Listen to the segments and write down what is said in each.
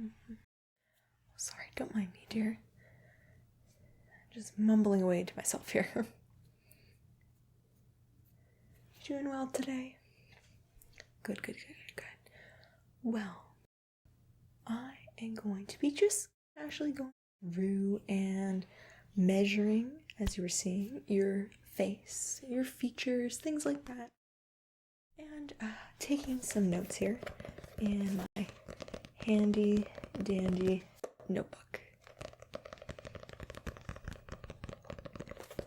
Mm-hmm. Sorry, don't mind me, dear. Just mumbling away to myself here. You doing well today? Good. Well, I am going to be just actually going through and measuring, as you were seeing, your face, your features, things like that. And taking some notes here in my handy dandy notebook.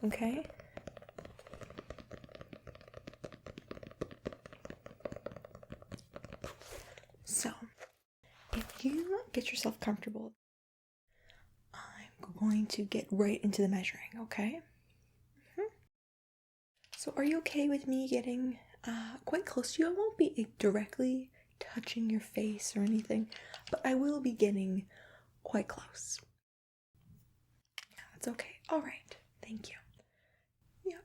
Okay? So, if you get yourself comfortable, I'm going to get right into the measuring, okay? So are you okay with me getting quite close to you? I won't be directly touching your face or anything, but I will be getting quite close. Yeah, that's okay. All right. Thank you. Yeah.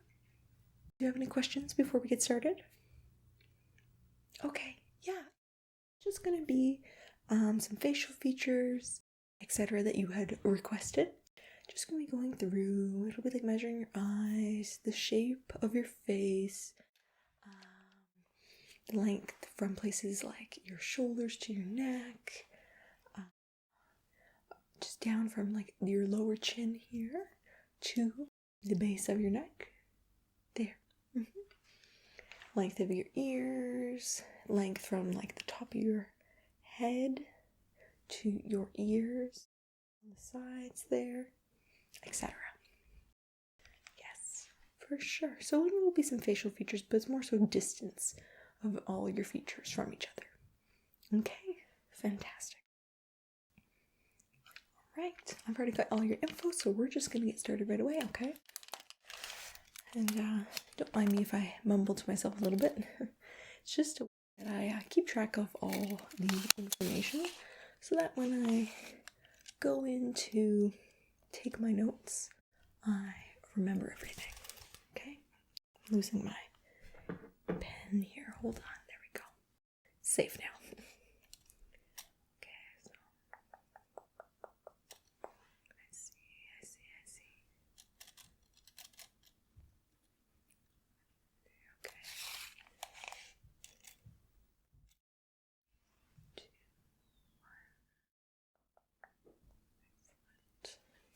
Do you have any questions before we get started? Okay. Yeah. Just gonna be some facial features, etc. that you had requested. Just gonna be going through. It'll be like measuring your eyes, the shape of your face, the length from places like your shoulders to your neck, just down from like your lower chin here to the base of your neck. There. Length of your ears, length from like the top of your head to your ears, on the sides there, etc. Yes, for sure. So it will be some facial features, but it's more so distance of all your features from each other. Okay, fantastic. Alright, I've already got all your info, so we're just gonna get started right away, okay? And don't mind me if I mumble to myself a little bit. It's just a way that I keep track of all the information so that when I go in to take my notes, I remember everything. Okay? I'm losing my pen here. Hold on. There we go. Safe now. Okay, so I see. Okay. 2, 1. Excellent. That's one eye.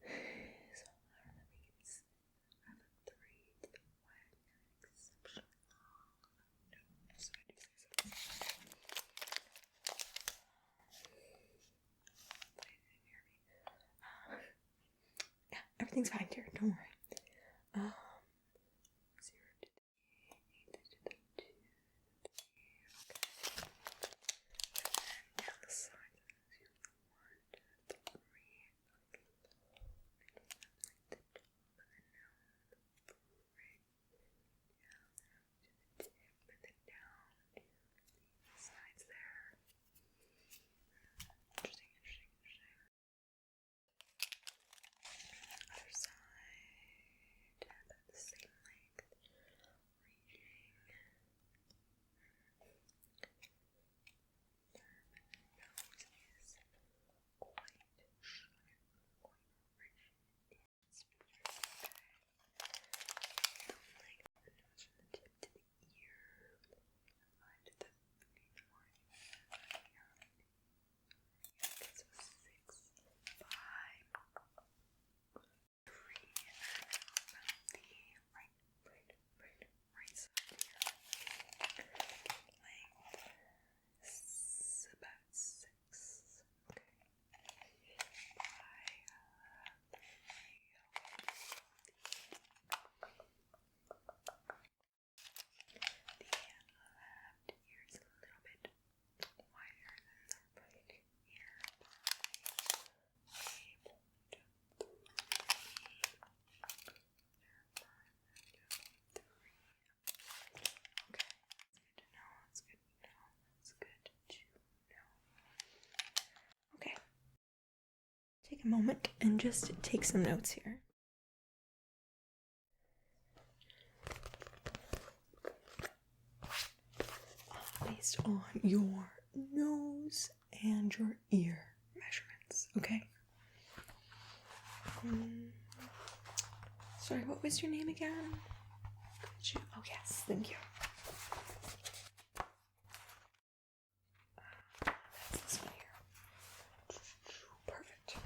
There. So I don't know if we can have a 3 to the 1 exception. No, so I do 6. Yeah, everything's fine, dear. Don't worry. 0 to the 8 to the 2. Okay. And down the side, 0 to the 1 to the 3. Like the top of the nose, right down to the tip, and then down the sides there. Interesting. Other side, about the same length, reaching. Nose is quite sharp, quite rich in its features. The length of the nose from the tip to the ear, line to the beneath line. So 6 by 3 about the right side here. Length is about 6. Okay. By 3. The left ear is a little bit wider than the right ear by a point 3. Okay, that's good to know. Okay, take a moment and just take some notes here. based on your nose and your ear measurements, okay? Sorry, what was your name again? Could you? Oh, yes, thank you. That's this one here. Perfect.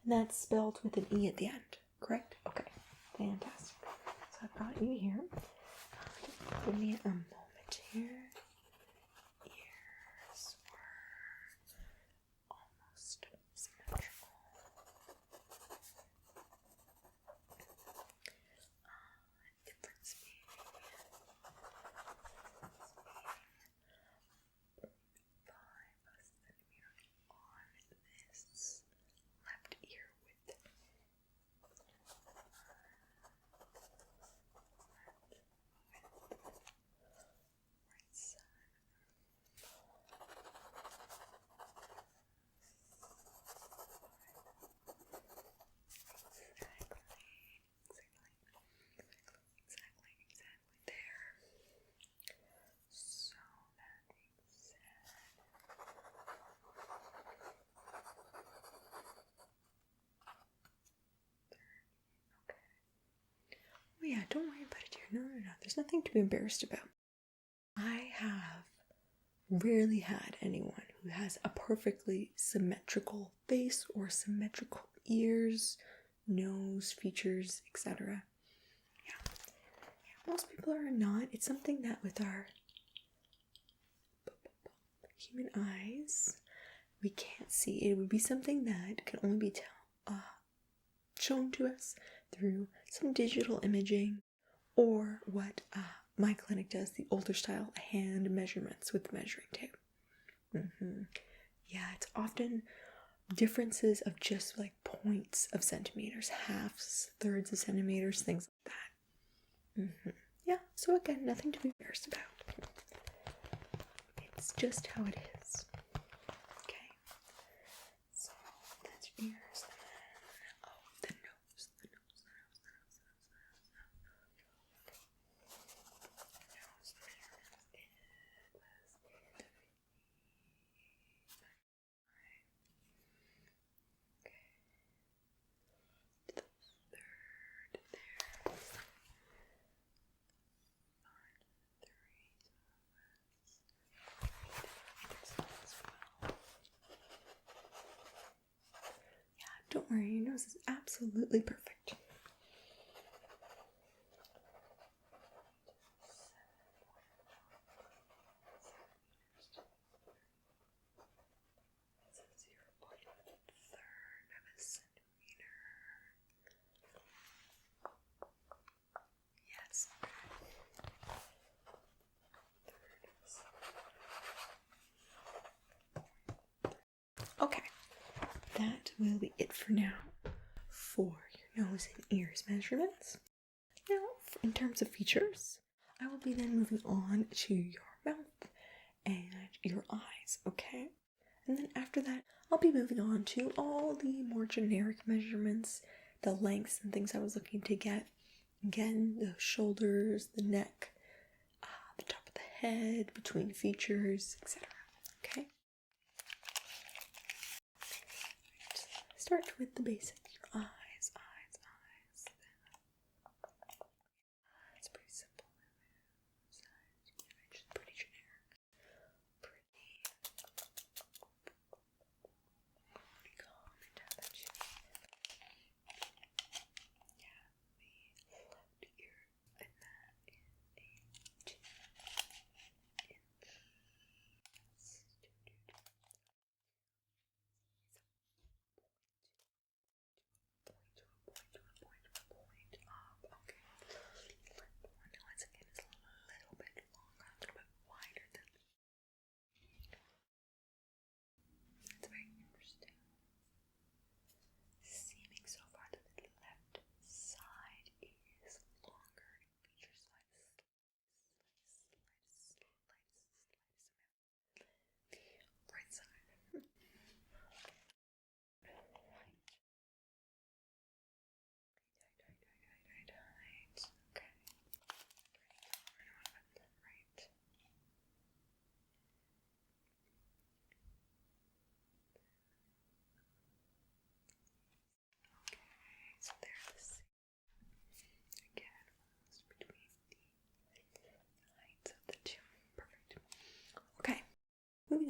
And that's spelled with an E at the end, correct? Okay, fantastic. So I've got you here. Give me a moment here. Ears were almost symmetrical. Difference being 5 centimeters on this left ear width. Right side. Exactly there. So that being said, okay. Oh yeah, don't worry about it, dear. No. There's nothing to be embarrassed about. I have rarely had anyone who has a perfectly symmetrical face or symmetrical ears, nose, features, etc. Yeah, most people are not. It's something that with our human eyes, we can't see. It would be something that can only be shown to us through some digital imaging or what my clinic does, the older style hand measurements with measuring tape. Yeah, it's often differences of just like points of centimeters, halves, thirds of centimeters, things like that. Yeah, so again, nothing to be embarrassed about. It's just how it is. Okay, so that's your ears, and then, the nose. Don't worry, your nose is absolutely perfect. So 0.3 of a centimeter. Yes. Okay, that will be it for now for your nose and ears measurements. Now, in terms of features, I will be then moving on to your mouth and your eyes, okay? And then after that, I'll be moving on to all the more generic measurements, the lengths and things I was looking to get. Again, the shoulders, the neck, the top of the head, between features, etc. Okay? Start with the basic, your eyes. It's pretty simple. It's pretty generic. Pretty common to have that chin. Yeah, the left ear, and that is a 2 inch.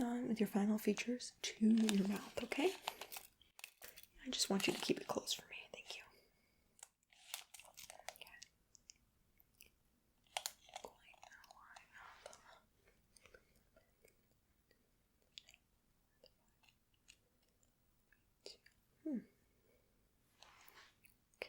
moving on with your final features to your mouth, okay? I just want you to keep it closed for me. Thank you. Okay. Okay.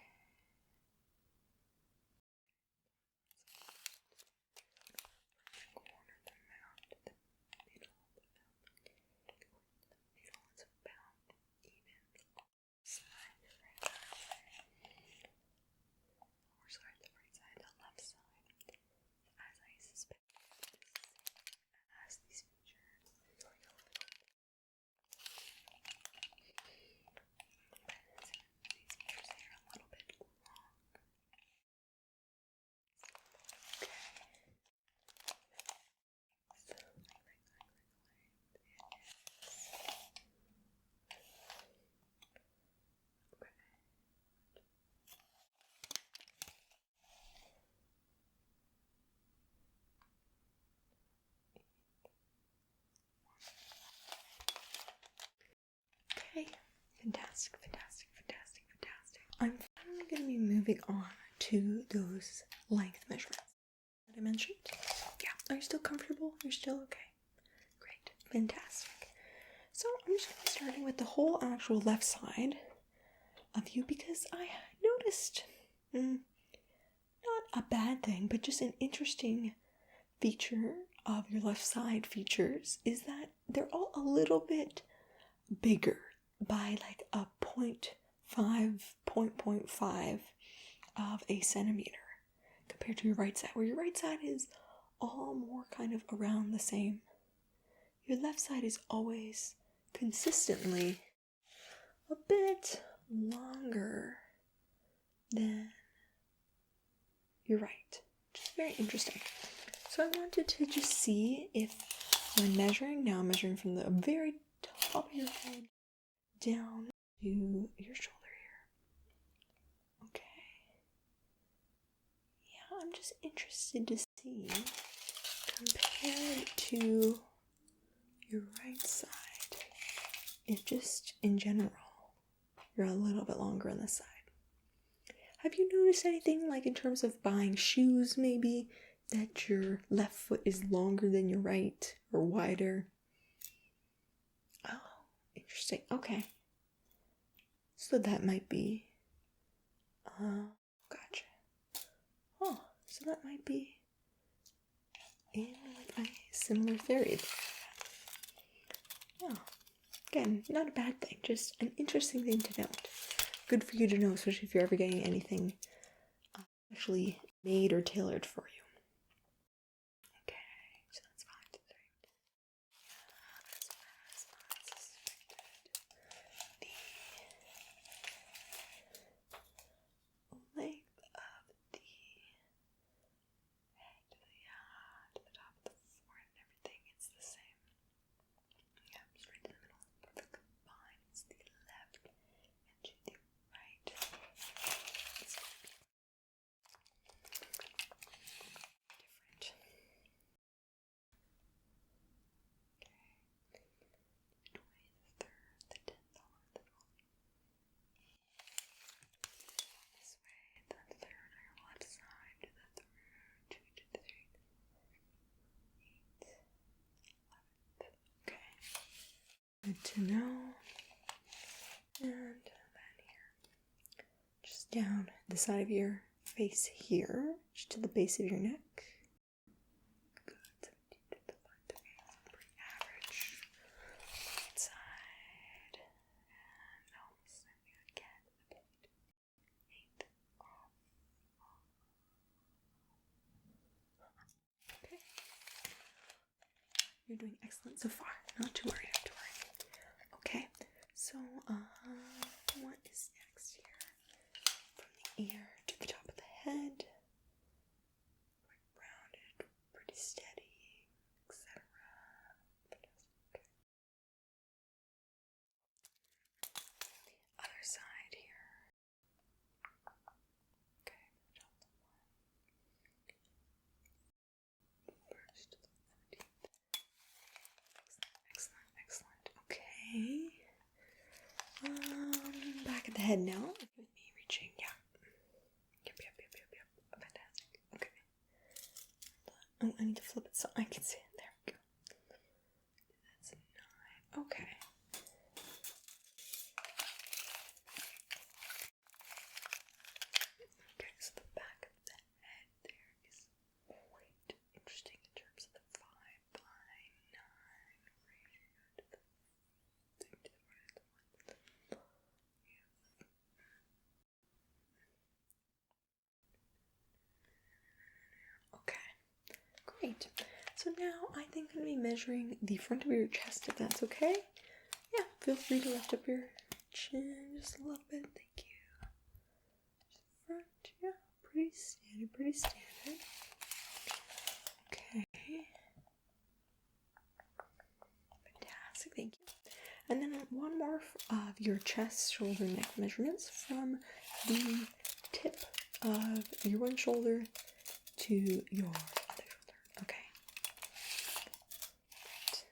Okay, fantastic, fantastic, fantastic, fantastic. I'm finally going to be moving on to those length measurements that I mentioned. Yeah, are you still comfortable? You're still okay? Great, fantastic. So I'm just going to be starting with the whole actual left side of you because I noticed, not a bad thing, but just an interesting feature of your left side features is that they're all a little bit bigger by like a 0.5 of a centimeter compared to your right side, where your right side is all more kind of around the same. Your left side is always consistently a bit longer than your right, which is very interesting. So I wanted to just see if when measuring, now I'm measuring from the very top of your head down to your shoulder here. Okay. Yeah, I'm just interested to see, compared to your right side, if just in general, you're a little bit longer on this side. Have you noticed anything, like in terms of buying shoes maybe, that your left foot is longer than your right or wider? Oh, interesting. Okay. So that might be, gotcha. Oh, so that might be in like a similar theory. Yeah. Again, not a bad thing, just an interesting thing to note. Good for you to know, especially if you're ever getting anything actually made or tailored for you. Okay, so that's fine. Yeah, that's what I suspected. The length of the head to the top of the forehead and everything, it's the same. Yeah, straight to the middle, perfectly fine. It's the left and to the right. It's different. Good to know. And then here, just down the side of your face here, just to the base of your neck. Good. 17 to the front. Pretty average. Right side. And almost again. 8 off. Okay. You're doing excellent so far. Not to worry, not to worry. Okay, so what is next here? From the ear to the top of the head. Quite rounded, pretty steady, etc. Okay. Other side here. Okay, first to the 14th. Excellent, excellent. head now. With me reaching, yeah. Yep. Fantastic. Okay. Oh, I need to flip it so I can see it. There we go. That's 9. Okay. Okay, so the back of the head there is quite interesting in terms of the 5:9 ratio to the thing to the right of the one. Okay, great. So now I think I'm going to be measuring the front of your chest, if that's okay. Yeah, feel free to lift up your chin just a little bit. Thank you. Just front, yeah, pretty standard. Okay. Fantastic, thank you. And then one more of your chest, shoulder, neck measurements from the tip of your one shoulder to your other shoulder. Okay. Great.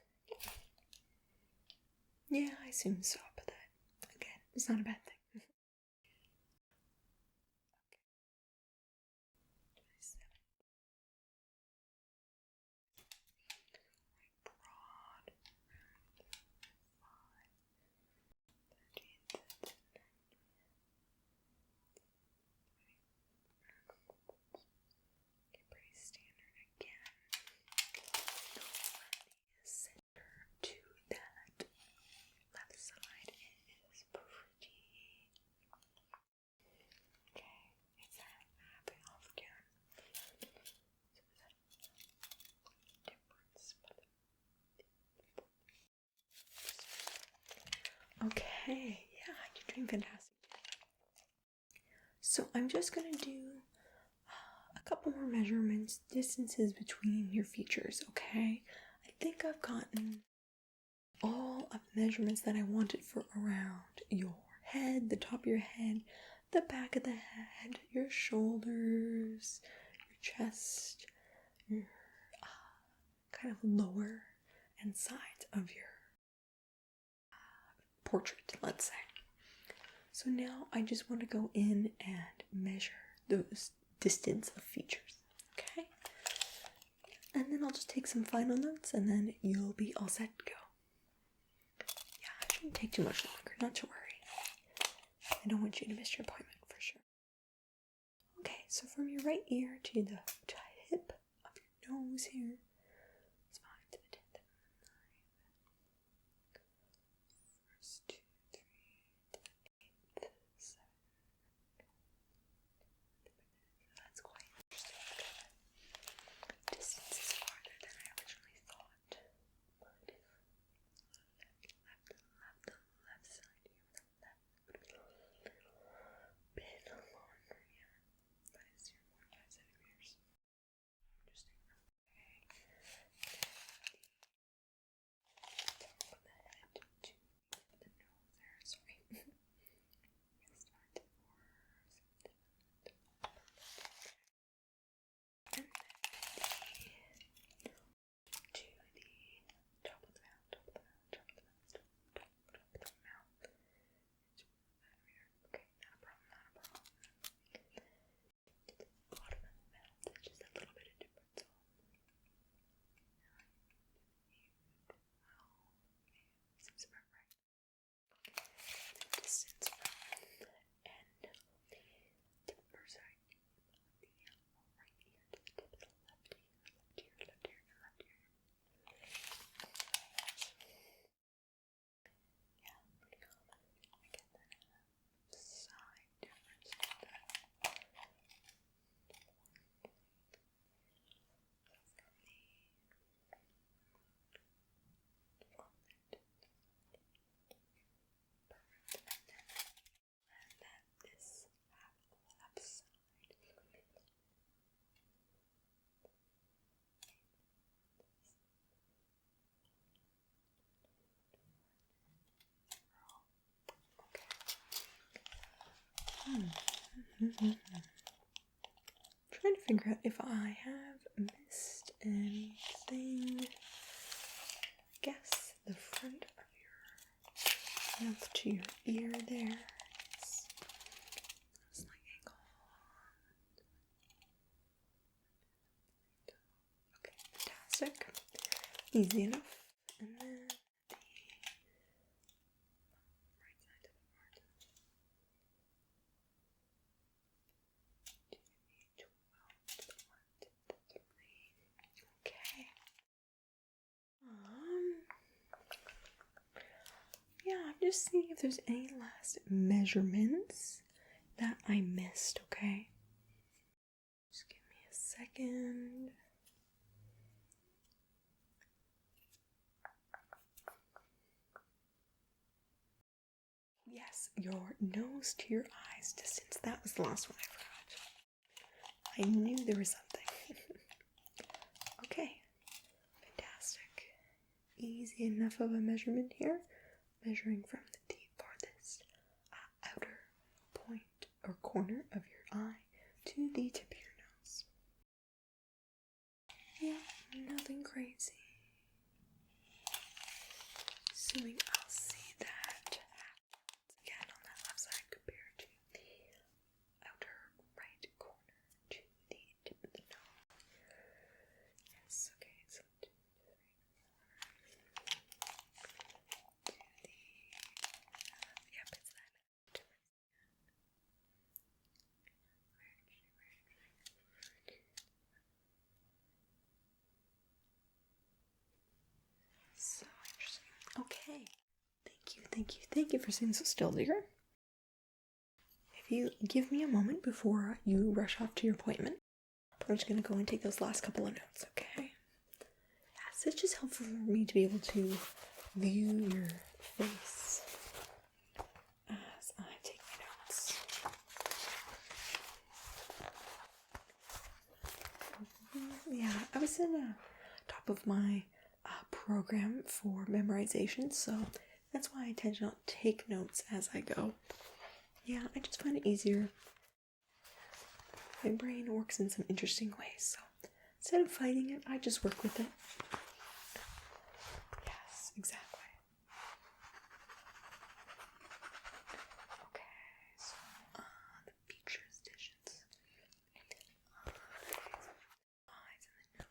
Yeah, I assume so, but that, again, it's not a bad thing. Pretty standard again. Center to that left side is pretty. Okay, it's half off again. So difference. Okay, yeah, you're doing fantastic. So I'm just gonna do a couple more measurements, distances between your features, okay? I think I've gotten all of the measurements that I wanted for around your head, the top of your head, the back of the head, your shoulders, your chest, your kind of lower and sides of your portrait, let's say. So now I just want to go in and measure those distance of features, okay? And then I'll just take some final notes and then you'll be all set to go. Yeah, it shouldn't take too much longer, not to worry. I don't want you to miss your appointment for sure. Okay, so from your right ear to the tip of your nose here, it's 5 to the 10th, 9, first 2, 3, to the 8th, 7. That's quite interesting. Distance is farther than I originally thought. But left side here with the left would be a little bit longer, yeah. But it's your 4, 5 centimeters. Interesting. Okay. Top of the head to the nose there. Sorry. It's 5 to 4. And then to the top of the mouth, top of the mouth. Okay, not a problem. Bottom of the mouth, it's just a little bit of difference. Seems about right. The distance from the end of the tipper side, the right ear to the tip of the left ear. Yeah, pretty common. I get that side difference to that. And then this half of the left side. Okay. Trying to figure out if I have missed anything. I guess the front of your mouth to your ear there is Easy enough. And then the right side to the part. 2, 12, 1, 3. Okay. Yeah, I'm just seeing if there's any last measurements that I missed, okay? Just give me a second. Yes, your nose to your eyes distance. That was the last one I forgot. I knew there was something. Okay, fantastic. Easy enough of a measurement here. Measuring from the farthest outer point or corner of your eye to the tip of your nose. Yeah, nothing crazy. Assuming I'll see that again on that left side compared to the outer right corner to the tip of the nose. Yes, okay, so 2, 3, 4 to the yep, it's that. So interesting. Okay. Thank you for sitting so still, dear. If you give me a moment before you rush off to your appointment, I'm just going to go and take those last couple of notes, okay? Yes, it's just helpful for me to be able to view your face as I take my notes. Yeah, I was in a top of my program for memorization, so that's why I tend to not take notes as I go. Yeah, I just find it easier. My brain works in some interesting ways, so instead of fighting it, I just work with it. Yes, exactly. Okay, so the features, dishes, eyes, and the nose.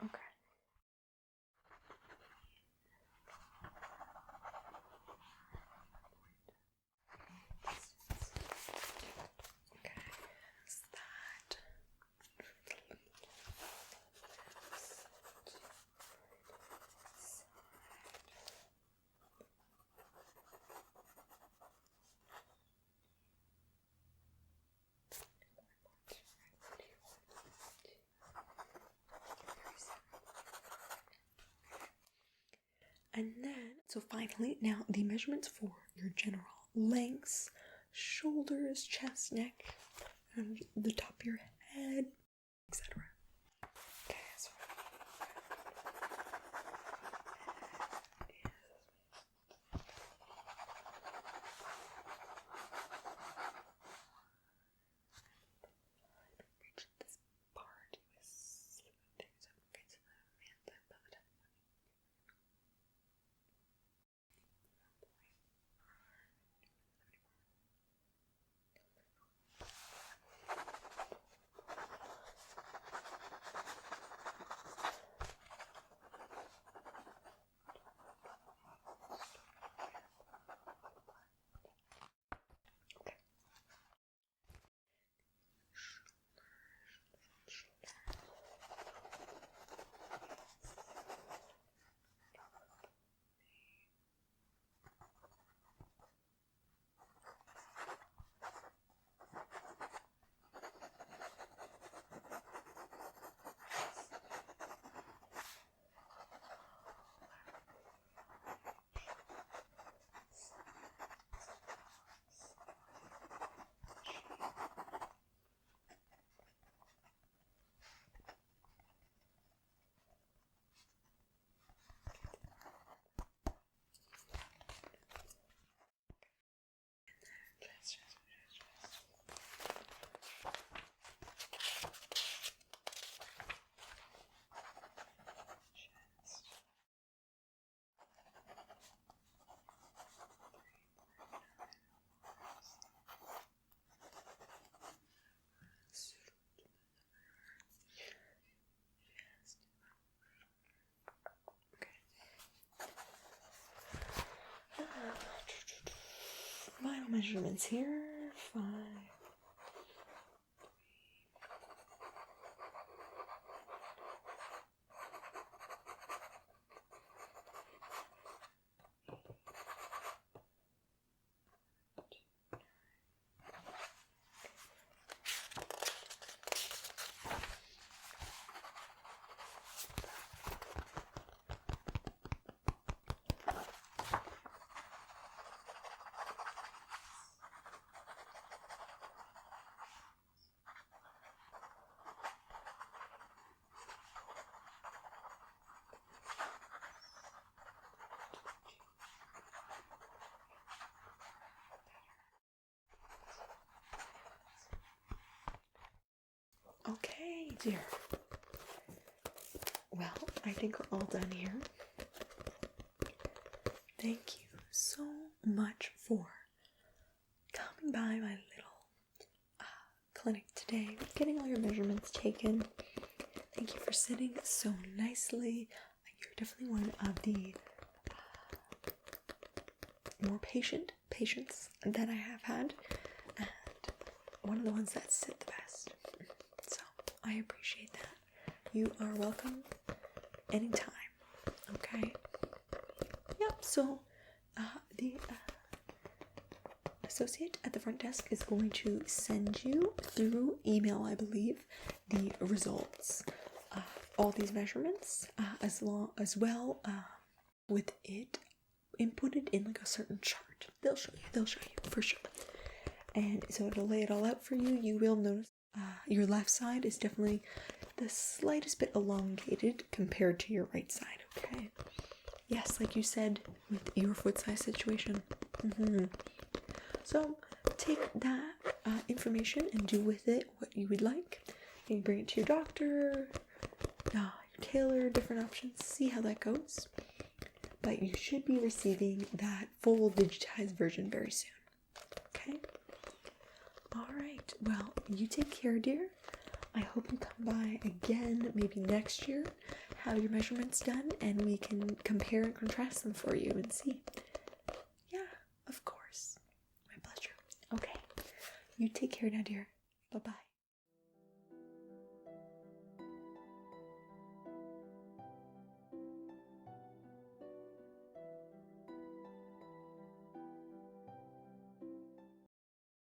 Okay. Okay, is that? And then, so finally, now the measurements for your general lengths, shoulders, chest, neck, and the top of your head, etc. Okay, so reach this part. measurements here. 5. Okay, dear. Well, I think we're all done here. Thank you so much for coming by my little clinic today, getting all your measurements taken. Thank you for sitting so nicely. You're definitely one of the more patients that I have had, and one of the ones that sit the best. So I appreciate that. You are welcome anytime. Okay. Yep. So the associate at the front desk is going to send you through email, I believe, the results of all these measurements, as well with it inputted in like a certain chart. They'll show you for sure. And so it'll lay it all out for you. You will notice your left side is definitely the slightest bit elongated compared to your right side. Okay. Yes, like you said with your foot size situation. So take that information and do with it what you would like. You can bring it to your doctor, your tailor, different options. See how that goes. But you should be receiving that full digitized version very soon. Okay? Alright, well, you take care, dear. I hope you come by again, maybe next year, have your measurements done, and we can compare and contrast them for you and see. Yeah, of course. My pleasure. Okay. You take care now, dear. Bye-bye.